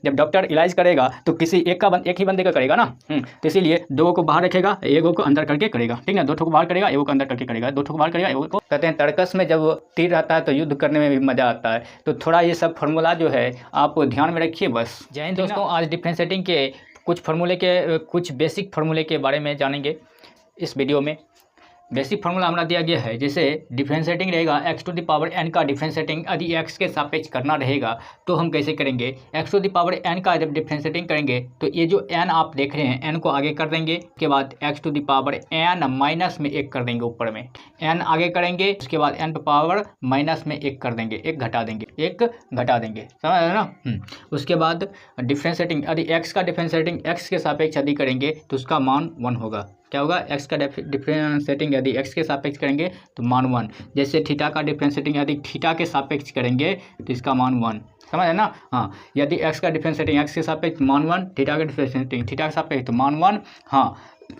जब डॉक्टर इलाज करेगा तो किसी एक ही बंदे का करेगा ना। तो इसीलिए दो को बाहर रखेगा, एगो को अंदर करके करेगा, ठीक ना। दो को बाहर करेगा, एगो को अंदर करके करेगा, दो को बाहर करेगा, एगो को। कहते हैं तर्कस में जब तीर रहता है तो युद्ध करने में भी मजा आता है। तो थोड़ा ये सब फार्मूला जो है आप ध्यान में रखिए बस। जय हिंद दोस्तों, आज डिफरेंशिएटिंग के कुछ बेसिक फार्मूले के बारे में जानेंगे इस वीडियो में। बेसिक फार्मूला हमारा दिया गया है, जैसे डिफरेंशिएटिंग रहेगा x to the power n का डिफरेंशिएटिंग यदि x के सापेक्ष करना रहेगा तो हम कैसे करेंगे। x to the power n का जब डिफरेंशिएटिंग करेंगे तो ये जो n आप देख रहे हैं n को आगे कर देंगे, उसके बाद x to the power n minus में 1 कर देंगे, ऊपर में n आगे करेंगे, उसके बाद n टू पावर माइनस में 1 कर देंगे, 1 घटा देंगे, समझ रहे ना। उसके बाद डिफरेंशिएटिंग यदि x का डिफरेंशिएटिंग x के सापेक्ष यदि करेंगे तो उसका मान 1 होगा। क्या होगा, x का डिफरेंशिएटिंग यदि x के सापेक्ष करेंगे तो मान 1। जैसे थीटा का डिफरेंशिएटिंग यदि थीटा के सापेक्ष करेंगे तो इसका मान 1, समझ है ना। हाँ, यदि x का डिफरेंशिएटिंग x के सापेक्ष मान 1, थीटा का डिफरेंशिएटिंग थीटा के सापेक्ष तो मान 1। हाँ,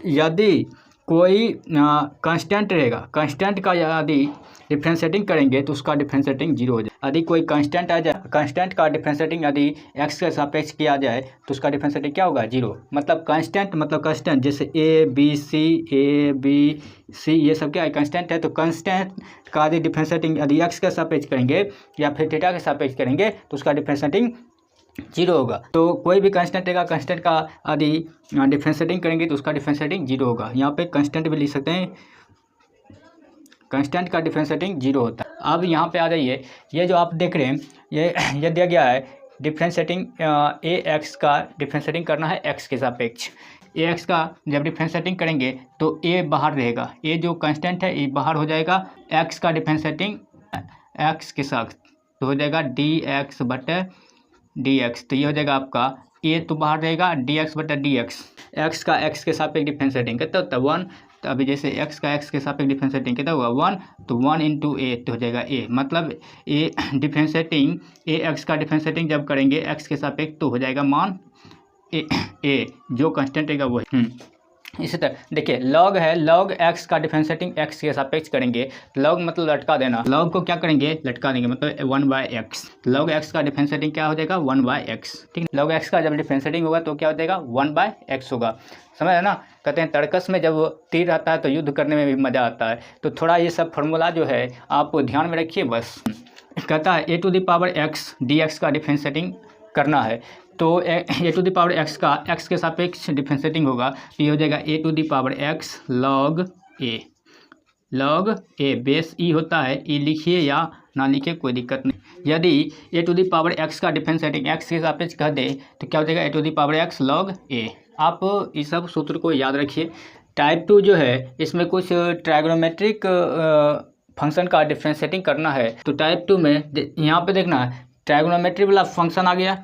यदि कोई कांस्टेंट रहेगा, कांस्टेंट का यदि डिफरेंशिएटिंग करेंगे तो उसका डिफरेंशिएटिंग 0 हो जाए। यदि कोई कांस्टेंट आ जाए, कांस्टेंट का डिफरेंशिएटिंग यदि x के सापेक्ष किया जाए तो उसका डिफरेंशिएटिंग क्या होगा, 0। मतलब कांस्टेंट जैसे a b c ये सब क्या है, कांस्टेंट है। तो कांस्टेंट का यदि डिफरेंशिएटिंग यदि x के सापेक्ष करेंगे या फिर थीटा के सापेक्ष करेंगे तो उसका डिफरेंशिएटिंग 0 होगा। तो कोई भी कांस्टेंट रहेगा, कांस्टेंट का यदि डिफरेंशिएटिंग करेंगे तो उसका डिफरेंशिएटिंग 0 होगा। यहाँ पे कांस्टेंट भी लिख सकते हैं, कांस्टेंट का डिफरेंशिएटिंग 0 होता है। अब यहाँ पे आ जाइए, ये जो आप देख रहे हैं ये दिया गया है डिफरेंशिएटिंग ax का डिफरेंशिएटिंग करना है x के सापेक्ष। ax का जब डिफरेंशिएटिंग करेंगे तो a बाहर रहेगा, a जो कांस्टेंट है ये बाहर हो जाएगा, x का डिफरेंशिएटिंग x के साथ तो हो जाएगा dx बटे dx। तो ये हो जाएगा आपका a तो बाहर रहेगा, dx बटा dx। x का x के सापेक्ष डिफरेंशिएटिंग कितना होता है, 1। तो अभी जैसे x का x के सापेक्ष डिफरेंशिएटिंग कितना हुआ, 1। तो 1 इंटू a तो हो जाएगा a। मतलब a डिफरेंशिएटिंग ax का डिफरेंशिएटिंग जब करेंगे x के सापेक्ष तो हो जाएगा मान a जो कांस्टेंट रहेगा वो है। इसी तरह देखिए लॉग है, लॉग x का डिफरेंशिएटिंग x के सापेक्ष करेंगे। लॉग मतलब लटका देना, लॉग को क्या करेंगे, लटका देंगे, मतलब 1/x। लॉग x का डिफरेंशिएटिंग क्या हो जाएगा, 1/x, ठीक है। लॉग x का जब डिफरेंशिएटिंग होगा तो क्या हो जाएगा, 1/x होगा, समझ है ना। कहते हैं तर्कस में जब तीर रहता है तो युद्ध करने में भी मज़ा आता है। तो थोड़ा ये सब फार्मूला जो है आप ध्यान में रखिए बस। कहता है a to the power x dx का डिफरेंशिएटिंग करना है तो a to the power x का x के सापेक्ष डिफरेंशिएटिंग होगा तो ये हो जाएगा a to the power x log a base e होता है, e लिखिए या ना लिखिए कोई दिक्कत नहीं। यदि a to the power x का डिफरेंशिएटिंग x के सापेक्ष कह दे तो क्या हो जाएगा, a to the power x log a। आप इस सब सूत्र को याद रखिए। टाइप 2 जो है इसमें कुछ ट्रायगोनोमेट्रिक फंक्शन का डिफरेंशिएटिंग करना है। तो टाइप 2 में यहाँ पे देखना है ट्रायगोनोमेट्री वाला फंक्शन आ गया,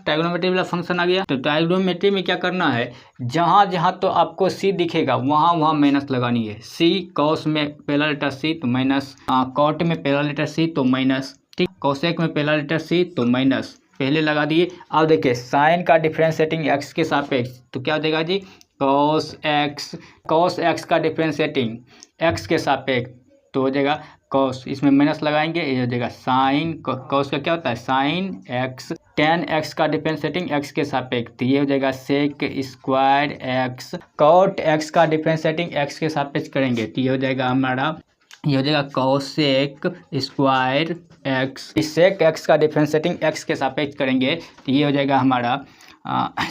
तो ट्रायगोनोमेट्री में क्या करना है, जहाँ जहाँ तो आपको c दिखेगा वहाँ वहाँ माइनस लगानी है। c कॉस में पहला लेटर c तो माइनस, कॉट में पहला लेटर c तो माइनस, ठीक। कोसेक में पहला लेटर c तो माइनस, पहले लगा दिए। अब देखिए साइन का डिफरेंशिएटिंग x के सापेक्ष तो क्या हो जाएगा जी, कॉस x का डिफरेंशिएटिंग x के सापेक्ष तो हो जाएगा कॉस, इसमें माइनस लगाएंगे, ये हो जाएगा साइन। कॉस का क्या होता है, साइन x। टेन x का डिफरेंशिएटिंग x के सापेक्ष तो ये हो जाएगा sec square x। Cot x का डिफरेंशिएटिंग x के सापेक्ष करेंगे तो ये हो जाएगा हमारा, ये हो जाएगा कॉसेक स्क्वायर x। इस सेक x का डिफरेंशिएटिंग x के सापेक्ष करेंगे तो ये हो जाएगा हमारा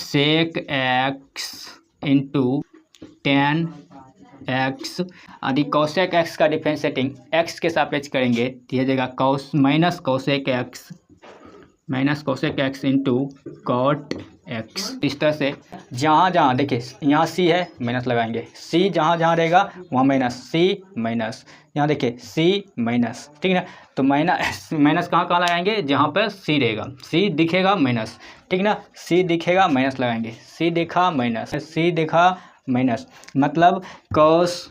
sec x into tan x। यदि कॉसेक x का डिफरेंशिएटिंग x के सापेक्ष करेंगे तो ये जाएगा cos minus cosec x into cot x। इस तरह से जहाँ जहाँ देखिए यहाँ c है माइनस लगाएंगे, c जहाँ जहाँ रहेगा वहाँ माइनस, c माइनस, यहाँ देखिए c माइनस, ठीक है ना। तो माइनस कहाँ कहाँ लगाएंगे, जहाँ पर c रहेगा, c दिखेगा माइनस, ठीक ना, c दिखेगा माइनस लगाएंगे, c दिखा माइनस, मतलब कॉस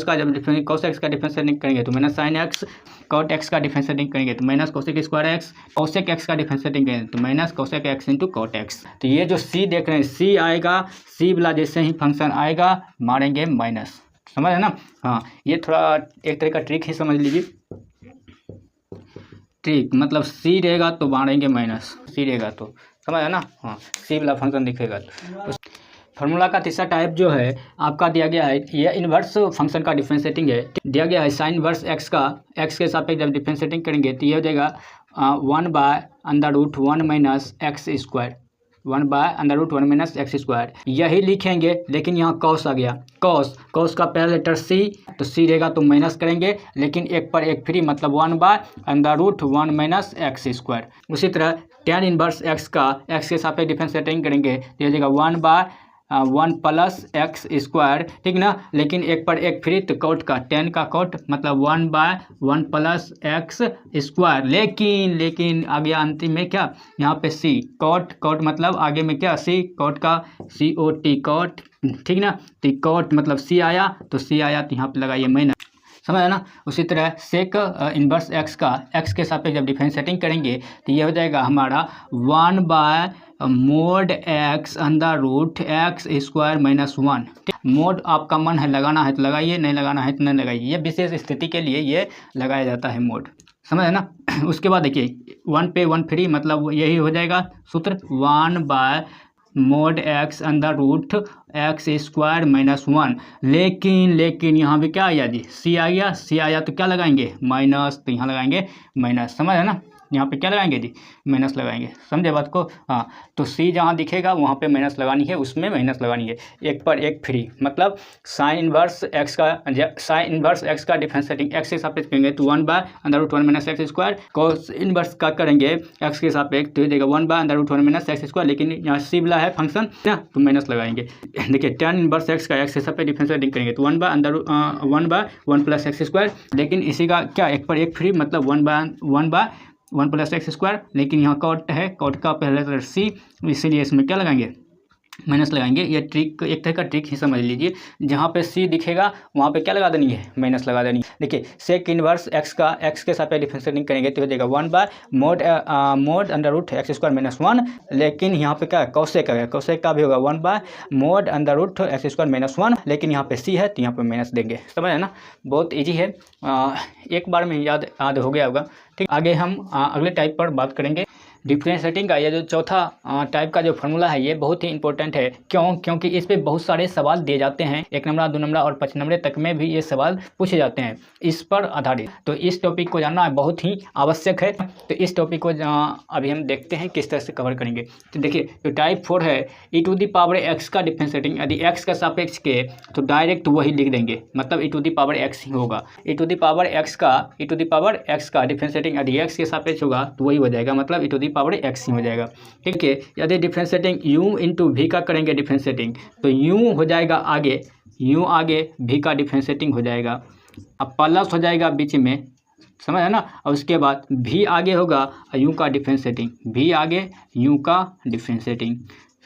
का जब कॉस एक्स का डिफरेंशिएटिंग करेंगे तो minus sine x, cot x का डिफरेंशिएटिंग करेंगे तो minus cosec square x, cosec x का डिफरेंशिएटिंग करेंगे तो minus cosec x into cot x. तो ये जो सी देख रहे हैं, सी आएगा, सी वाला जैसे ही फंक्शन आएगा मारेंगे माइनस, समझ है ना। हाँ, ये थोड़ा एक तरह का ट्रिक ही समझ लीजिए। ट्रिक मतलब सी रहेगा तो मारेंगे माइनस, सी रहेगा तो समझ है ना। हाँ, सी वाला फंक्शन दिखेगा। फार्मूला का तीसरा टाइप जो है आपका दिया गया है, ये इन्वर्स फंक्शन का डिफरेंशिएटिंग है। दिया गया है साइन इन्वर्स एक्स का, एक्स के सापेक्ष जब डिफरेंशिएटिंग करेंगे तो ये हो जाएगा 1/√1 minus x square, 1/√1 minus x square, यही लिखेंगे। लेकिन यहाँ कॉस आ गया, कॉस का पहला लेटर सी, तो सी रहेगा तो माइनस करेंगे, लेकिन एक पर एक फ्री, मतलब 1/√1 माइनस एक्स स्क्वायर। उसी तरह tan इनवर्स एक्स का एक्स के सापेक्ष डिफरेंशिएटिंग करेंगे तो ये हो जाएगा 1/1 प्लस एक्स स्क्वायर, ठीक ना। लेकिन एक पर एक फ्री, तो कॉट का tan का कॉट मतलब 1/1 प्लस एक्स स्क्वायर। लेकिन आ गया अंतिम में क्या, यहाँ पे सी, कॉट मतलब आगे में क्या, सी, कॉट का COT कॉट, ठीक ना। तो कॉट मतलब सी आया, तो सी आया तो यहाँ पे लगाइए माइनस, समझ है ना। उसी तरह सेक इन्वर्स एक्स का एक्स के सापेक्ष जब डिफरेंशिएटिंग करेंगे तो ये हो जाएगा हमारा 1/mod x √x square minus 1। Mode आपका मन है लगाना है तो लगाइए, नहीं लगाना है तो नहीं लगाइए, ये विशेष स्थिति के लिए ये लगाया जाता है मोड, समझ है ना। उसके बाद देखिए 1 पे 1 फ्री, मतलब यही हो जाएगा सूत्र 1/mod x √x square minus 1। लेकिन यहाँ भी क्या आया जी, सी आ गया, सी आया तो क्या लगाएंगे, माइनस, तो यहाँ लगाएंगे माइनस, समझ है ना। यहाँ पे क्या लगाएंगे जी, माइनस लगाएंगे, समझे बात को। हाँ, तो सी जहाँ दिखेगा वहाँ पे माइनस लगानी है, उसमें माइनस लगानी है, एक पर एक फ्री। मतलब साइन इन्वर्स एक्स का डिफरेंशिएटिंग एक्स के सापेक्ष करेंगे तो 1/√1 माइनस एक्स स्क्वायर, कोस इन्वर्स का करेंगे एक्स के सापेक्ष तो देगा 1/√1 माइनस एक्स स्क्वायर। लेकिन यहाँ सी वाला है फंक्शन ना, तो माइनस लगाएंगे। देखिए tan इन्वर्स एक्स का एक्स के सापेक्ष डिफरेंशिएटिंग करेंगे तो 1/1 प्लस एक्स स्क्वायर। लेकिन इसी का क्या, एक पर एक फ्री, मतलब 1/1 प्लस एक्स स्क्वायर। लेकिन यहाँ कॉट है, कॉट का पहले लेटर सी, इसीलिए इसमें क्या लगाएंगे, माइनस लगाएंगे। ये ट्रिक, एक तरह का ट्रिक ही समझ लीजिए, जहाँ पे सी दिखेगा वहाँ पे क्या लगा देनी है, माइनस लगा देनी है। देखिए सेक इन्वर्स एक्स का एक्स के सापेक्ष डिफरेंशिएटिंग करेंगे तो हो जाएगा 1/mod √x स्क्वायर माइनस 1। लेकिन यहाँ पे क्या, कौशेक का भी होगा 1/mod √x स्क्वायर माइनस 1। लेकिन यहाँ पे सी है तो यहाँ पे माइनस देंगे, समझ है ना। बहुत ईजी है, एक बार में याद हो गया होगा। ठीक, आगे हम अगले टाइप पर बात करेंगे। डिफरेंशिएटिंग का ये जो चौथा टाइप का जो फार्मूला है ये बहुत ही इंपॉर्टेंट है। क्योंकि इस पे बहुत सारे सवाल दिए जाते हैं, 1 नंबर 2 नंबर और 5 नंबर तक में भी ये सवाल पूछे जाते हैं इस पर आधारित। तो इस टॉपिक को जानना बहुत ही आवश्यक है। तो इस टॉपिक को अभी हम देखते हैं किस तरह से कवर करेंगे। तो देखिए जो टाइप 4 है, e⁻x का डिफरेंशिएटिंग यदि x का सापेक्ष के तो डायरेक्ट वही लिख देंगे, मतलब e⁻x ही होगा। e⁻x का डिफरेंशिएटिंग यदि x के सापेक्ष होगा तो वही हो जाएगा, मतलब e⁻x ही हो जाएगा। ठीक है, यदि डिफरेंशिएटिंग u इंटू v का करेंगे डिफरेंशिएटिंग तो u हो जाएगा आगे, u आगे v का डिफरेंशिएटिंग हो जाएगा, अब प्लस हो जाएगा बीच में, समझ है ना। और उसके बाद v आगे होगा u का डिफरेंशिएटिंग, v आगे u का डिफरेंशिएटिंग,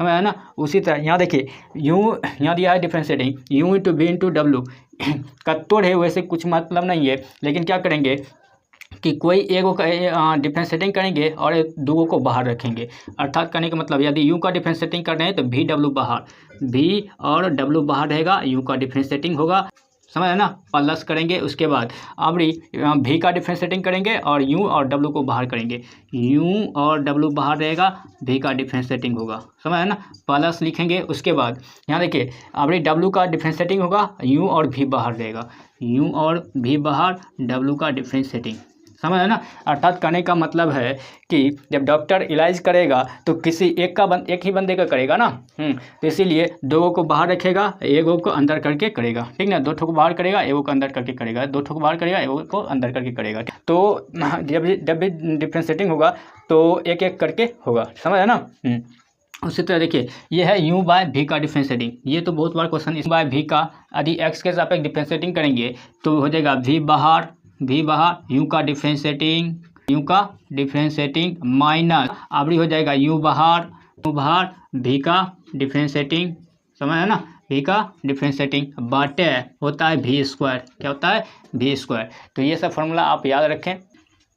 समझ है ना। उसी तरह यहाँ देखिए u यहाँ दिया है differentiating u into v into W का तोड़ है, वैसे कुछ मतलब नहीं है। लेकिन क्या करेंगे कि कोई एक का डिफरेंशिएटिंग करेंगे और दो को बाहर रखेंगे। अर्थात कहने का मतलब यदि u का डिफरेंशिएटिंग कर रहे हैं तो v w बाहर, v और w बाहर रहेगा, u का डिफरेंशिएटिंग होगा, समझ है ना। प्लस करेंगे, उसके बाद अब v का डिफरेंशिएटिंग करेंगे और u और w को बाहर करेंगे, u और w बाहर रहेगा, v का डिफरेंशिएटिंग होगा, समझ है ना। प्लस लिखेंगे, उसके बाद यहाँ देखिए अब w का डिफरेंशिएटिंग होगा, u और v बाहर रहेगा, u और v बाहर, w का डिफरेंशिएटिंग, समझ है ना। अर्थात कहने का मतलब है कि जब डॉक्टर इलाज करेगा तो किसी एक ही बंदे का करेगा ना, तो इसीलिए दो को बाहर रखेगा, एक को अंदर करके करेगा, ठीक ना। 2 को बाहर करेगा, एक को अंदर करके करेगा, 2 को बाहर करेगा, एक को अंदर करके करेगा। तो जब भी डिफरेंशिएटिंग होगा तो एक एक करके होगा, समझ है ना। उसी तरह देखिए ये है u बाय v का डिफरेंशिएटिंग, ये तो बहुत बार क्वेश्चन, इस बाय v का यदि x के सापेक्ष डिफरेंशिएटिंग करेंगे तो हो जाएगा v बाहर u का डिफरेंशिएटिंग माइनस आबरी हो जाएगा u बाहर v का डिफरेंशिएटिंग, समझ है ना, v का डिफरेंशिएटिंग बाटे होता है v स्क्वायर, क्या होता है v स्क्वायर। तो ये सब फार्मूला आप याद रखें।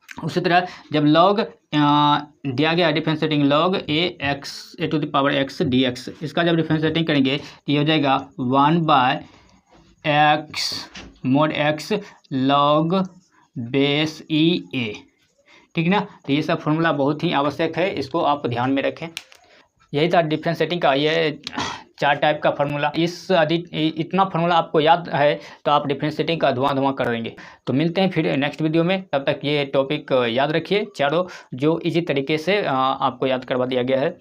उसी तरह जब लॉग दिया गया डिफरेंशिएटिंग लॉग a⁻x dx, इसका जब डिफरेंशिएटिंग करेंगे तो ये हो जाएगा 1/x mod x log base e a, ठीक ना। तो ये सब फार्मूला बहुत ही आवश्यक है, इसको आप ध्यान में रखें। यही था डिफरेंशिएटिंग का ये 4 टाइप का फार्मूला। इतना फार्मूला आपको याद है तो आप डिफरेंशिएटिंग का धुआं कर देंगे। तो मिलते हैं फिर नेक्स्ट वीडियो में, तब तक ये टॉपिक याद रखिए चारों, जो इजी तरीके से आपको याद करवा दिया गया है।